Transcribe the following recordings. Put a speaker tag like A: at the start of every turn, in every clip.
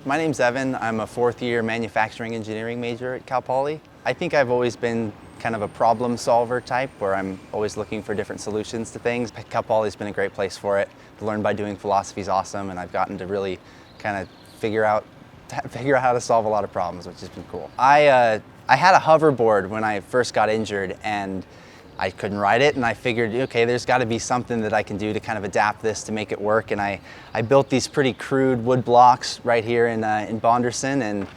A: My name's Evan. I'm a fourth year manufacturing engineering major at Cal Poly. I think I've always been kind of a problem solver type where I'm always looking for different solutions to things. Cal Poly's been a great place for it. The Learn by Doing philosophy is awesome, and I've gotten to really kind of figure out how to solve a lot of problems, which has been cool. I had a hoverboard when I first got injured, and I couldn't ride it, and I figured, okay, there's got to be something that I can do to kind of adapt this to make it work. And I built these pretty crude wood blocks right here in Bonderson and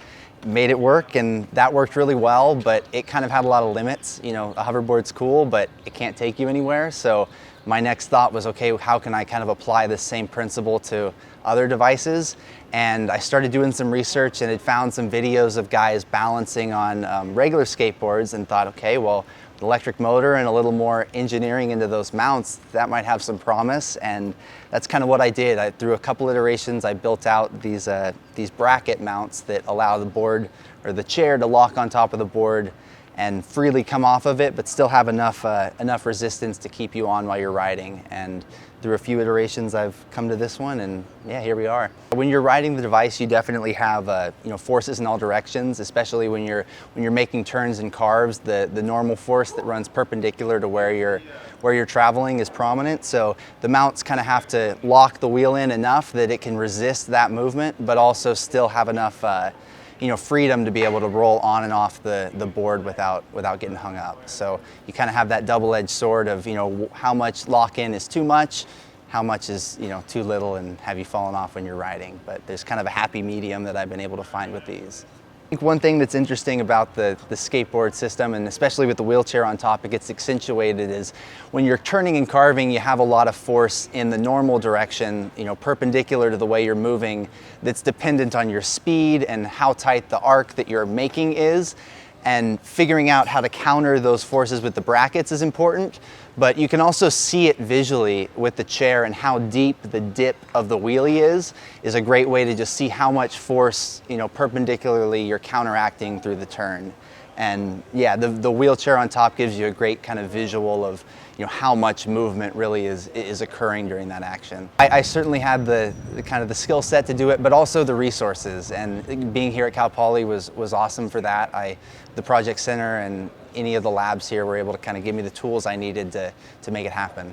A: made it work, and that worked really well, but it kind of had a lot of limits. You know, a hoverboard's cool, but it can't take you anywhere. So my next thought was, okay, how can I kind of apply this same principle to other devices? And I started doing some research and had found some videos of guys balancing on regular skateboards and thought, okay, well, an electric motor and a little more engineering into those mounts, that might have some promise. And that's kind of what I did. Through a couple iterations, I built out these bracket mounts that allow the board or the chair to lock on top of the board and freely come off of it, but still have enough resistance to keep you on while you're riding. And through a few iterations, I've come to this one, and yeah, here we are. When you're riding the device, you definitely have forces in all directions, especially when you're making turns and carves. The normal force that runs perpendicular to where you're traveling is prominent. So the mounts kind of have to lock the wheel in enough that it can resist that movement, but also still have enough freedom to be able to roll on and off the board without getting hung up. So you kind of have that double-edged sword of, how much lock-in is too much, how much is, too little, and have you fallen off when you're riding. But there's kind of a happy medium that I've been able to find with these. I think one thing that's interesting about the skateboard system, and especially with the wheelchair on top, it gets accentuated, is when you're turning and carving, you have a lot of force in the normal direction, perpendicular to the way you're moving, that's dependent on your speed and how tight the arc that you're making is. And figuring out how to counter those forces with the brackets is important, but you can also see it visually with the chair, and how deep the dip of the wheelie is a great way to just see how much force, perpendicularly you're counteracting through the turn. And yeah, the wheelchair on top gives you a great kind of visual of how much movement really is occurring during that action. I certainly had the kind of the skill set to do it, but also the resources. And being here at Cal Poly was awesome for that. The project center and any of the labs here were able to kind of give me the tools I needed to make it happen.